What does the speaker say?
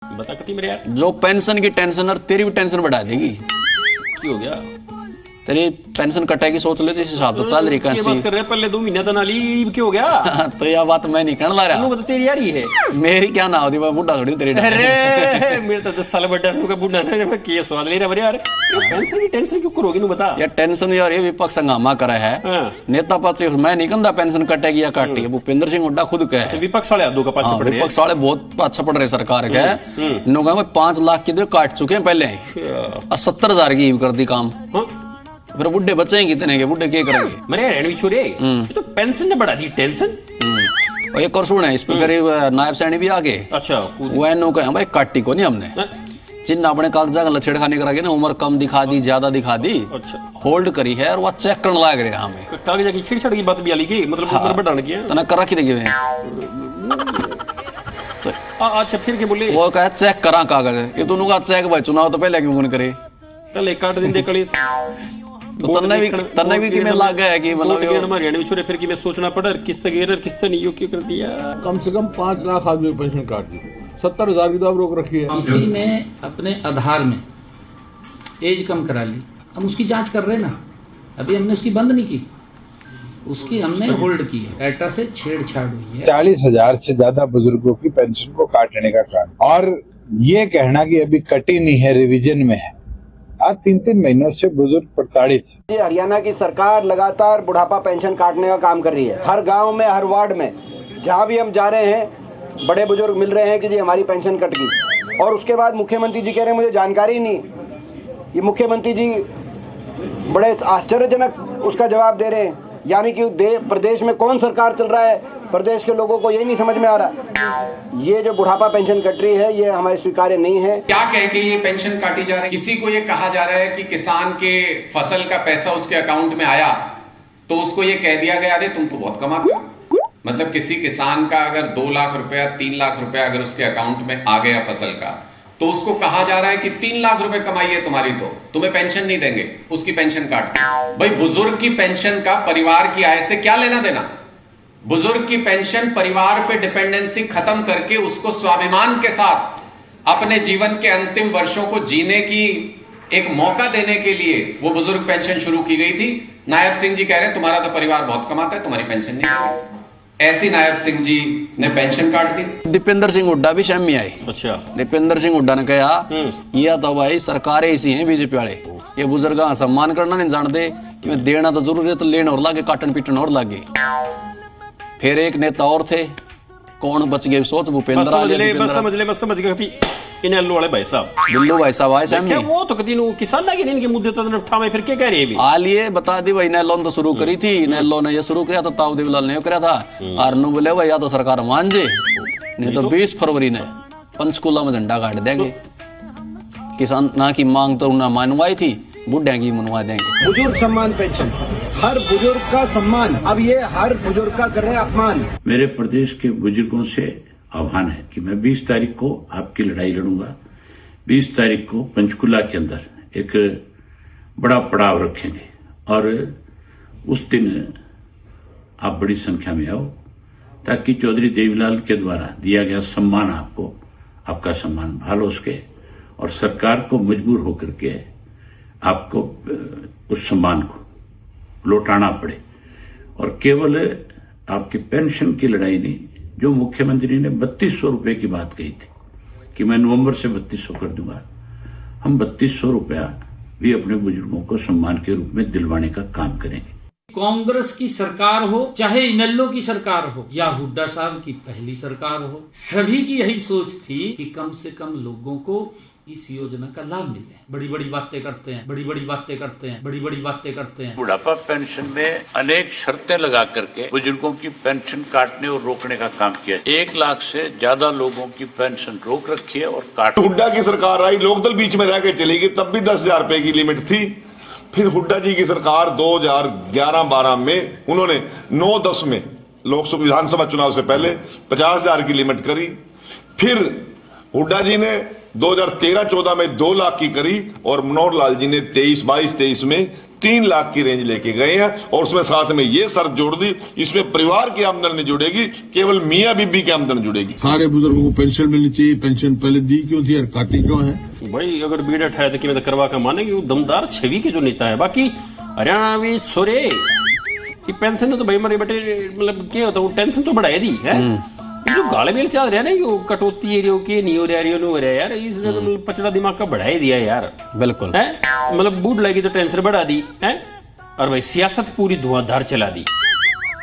बता कती मेरे यार, जो पेंशन की टेंशन और तेरी भी टेंशन बढ़ा देगी। की हो गया? तेरी पेंशन कटेगी सोच ले, इस हिसाब तो चल रही क्या बात कर रहे हैं? पहले 2 महीने तो नाली, क्या हो गया? तो यह बात मैं नहीं कहने ला रहा। बता तेरी यार ही है, मेरी क्या ना होती, मैं बुढ़ा थोड़ी हूं तेरी। अरे मेरे तो 10 साल बड़ा का बुढ़ा है, मैं क्या स्वाद ले रहा यार। पेंशन की टेंशन क्यों करोगी? बता यार टेंशन यार, ये विपक्ष हंगामा करा है। नेता प्रतिपक्ष मैं नहीं कहता पेंशन कटेगी या काटेगी, भूपेंद्र सिंह हुड्डा खुद कहे। विपक्ष वाले दो का पाछे पड़ रहे हैं। विपक्ष वाले बहुत पाछे पड़ रहे सरकार के। इन्होंने कहा 5 लाख की काट चुके हैं पहले, और 70,000 की कर दी काम। फिर बुढ़े बचे कितने के, बुढ़े क्या करेंगे? मेरे छोरे तो पेंशन ने बढ़ा दी टेंशन। और एक और सुन है, इस पे करीब नायब सैनी भी आगे। अच्छा वो एनो कहे भाई काटी को नहीं हमने, जिन अपने कागजा का छेड़खानी करा के ना, उम्र कम दिखा दी, ज्यादा दिखा दी, होल्ड करी है, और वो चेक करने लग रहे हमें। कागजा की छेड़छाड़ की बात भी आली की, मतलब उम्र बढ़ाने की तो ना कर रखी देखिए। अच्छा फिर क्या बोले? वो कहे चेक करा कागज, ये दोनों का चेक भाई चुनाव तो पहले क्यों करे? चल काट दिन दे कली तो तन्ने भी कि में लाग गया कि मतलब हमारे हरियाणा में छोरे फिर कि मैं सोचना पड़ा किससे गेर किससे नहीं यो क्यों कर दिया। कम से कम 5 लाख आदमी पेंशन काट दी, 70,000 की तो रोक रखी है। किसी ने अपने आधार में एज कम करा ली, हम उसकी जांच कर रहे हैं ना, अभी हमने उसकी बंद नहीं की, उसकी हमने होल्ड की है। डाटा से छेड़छाड़ हुई है। 40,000 से ज्यादा बुजुर्गों की पेंशन को काटने का काम, और ये कहना कि अभी कटी नहीं है, रिवीजन में है। आज 3-3 महीनों से बुजुर्ग प्रताड़ित है। हरियाणा की सरकार लगातार बुढ़ापा पेंशन काटने का काम कर रही है। हर गांव में, हर वार्ड में, जहां भी हम जा रहे हैं, बड़े बुजुर्ग मिल रहे हैं कि जी हमारी पेंशन कट गई। और उसके बाद मुख्यमंत्री जी कह रहे हैं मुझे जानकारी नहीं। ये मुख्यमंत्री जी बड़े आश्चर्यजनक उसका जवाब दे रहे हैं, यानी कि प्रदेश में कौन सरकार चल रहा है, प्रदेश के लोगों को ये नहीं समझ में आ रहा। ये जो बुढ़ापा पेंशन कट रही है, ये हमारे स्वीकार्य नहीं है। क्या कह के ये पेंशन काटी जा रही है? किसी को ये कहा जा रहा है कि किसान के फसल का पैसा उसके अकाउंट में आया, तो उसको ये कह दिया गया अरे तुम तो बहुत कमाते हो। मतलब किसी किसान का अगर 2 लाख रुपया, 3 लाख रुपया अगर उसके अकाउंट में आ गया फसल का, तो उसको कहा जा रहा है कि 3 लाख रुपए कमाई है तुम्हारी, तो तुम्हें पेंशन नहीं देंगे, उसकी पेंशन काट दो। भाई बुजुर्ग की पेंशन का परिवार की आय से क्या लेना देना? बुजुर्ग की पेंशन परिवार पे डिपेंडेंसी खत्म करके उसको स्वाभिमान के साथ अपने जीवन के अंतिम वर्षों को जीने की एक मौका देने के लिए वो बुजुर्ग पेंशन शुरू की गई थी। नायब सिंह जी कह रहे हैं तुम्हारा तो परिवार बहुत कमाता है, तुम्हारी पेंशन नहीं होगी। ऐसी नायब सिंह जी ने पेंशन काट दी। दीपेंद्र सिंह हुड्डा भी शामी आई। अच्छा दीपेंद्र सिंह हुड्डा ने कहा यह तो भाई सरकार ऐसी है बीजेपी वाले, ये बुजुर्ग का सम्मान करना नहीं जानते, देना तो जरूरी है, तो लेने और लागे, काटन पीटन और लागे। फिर एक नेता और थे, कौन बच गए सोच, भूपेंद्र समझ गए इनेलो वाले भाई साहब, बिल्लू भाई साहब आए सामने। वो तो कदी किसान लगे नहीं, इनके मुद्दे तो उठावे, फिर क्या कह रहे हैं? आलिए बता दी भाई, नेलो ने तो शुरू करी थी, नेलो ने ये शुरू किया था, ताऊ देवीलाल ने करा था, और नु बोले भाई या तो सरकार मान जे, नहीं तो 20 फरवरी ने पंचकूला में झंडा गाड़ देंगे। किसान ना की मांग तो उन्हें मनवाई थी, बुढ़िया की मनवा देंगे। बुजुर्ग सम्मान पेंशन, हर बुजुर्ग का सम्मान, अब ये हर बुजुर्ग का कर रहे हैं अपमान। मेरे प्रदेश के बुजुर्गों से आह्वान है कि मैं 20 तारीख को आपकी लड़ाई लड़ूंगा। 20 तारीख को पंचकुला के अंदर एक बड़ा पड़ाव रखेंगे, और उस दिन आप बड़ी संख्या में आओ, ताकि चौधरी देवीलाल के द्वारा दिया गया सम्मान आपको, आपका सम्मान बहाल हो सके, और सरकार को मजबूर होकर के आपको उस सम्मान को लौटाना पड़े। और केवल आपकी पेंशन की लड़ाई नहीं, जो मुख्यमंत्री ने 3200 रुपए की बात कही थी कि मैं नवंबर से 3200 कर दूंगा, हम 3200 रुपया भी अपने बुजुर्गों को सम्मान के रूप में दिलवाने का काम करेंगे। कांग्रेस की सरकार हो, चाहे इनेलो की सरकार हो, या हुड्डा साहब की पहली सरकार हो, सभी की यही सोच थी कि कम से कम लोगों को इस योजना का लाभ मिले। बड़ी बड़ी बातें करते हैं, बड़ी बड़ी बातें करते हैं, बड़ी बड़ी बातें करते हैं। बुढ़ापा पेंशन में अनेक शर्तें लगा करके बुजुर्गों की पेंशन काटने और रोकने का काम किया। 1 लाख से ज्यादा लोगों की पेंशन रोक रखी है और काट। हुड्डा की सरकार आई, लोकदल बीच में रह के चली गई, तब भी 10,000 रुपए की लिमिट थी। फिर हुड्डा जी की सरकार 2011-12 में उन्होंने 9-10 में लोकसभा विधानसभा चुनाव से पहले 50,000 की लिमिट करी। फिर हुड्डा जी ने 2013-14 में 2 लाख की करी, और मनोहर लाल जी ने 23-22-23 में 3 लाख की रेंज लेके गए हैं, और उसमें साथ में ये शर्त जोड़ दी, इसमें परिवार की आमदन नहीं जुड़ेगी, केवल मियाँ बीबी की आमदन जुड़ेगी। सारे बुजुर्गों को पेंशन मिलनी चाहिए, पेंशन पहले दी क्यों थी और काटी क्यों है? भाई अगर बीड़ा ठाए तो कि मैं करवा का माने कि वो दमदार छवि के जो नेता है। बाकी हरियाणा में सोरे कि पेंशन तो भाई मरे बटे मतलब क्या होता है, टेंशन तो बढ़ाई दी है। ये जो गाले बेल चल रहा है ना, यो कटौती है के नहीं हो रहा है, हो रहा है यार, इसने तो मतलब पचड़ा दिमाग का बढ़ाई दिया यार। बिल्कुल है मतलब बूढ़ लगी तो टेंशन बढ़ा दी है, और भाई सियासत पूरी धुआंधार चला दी।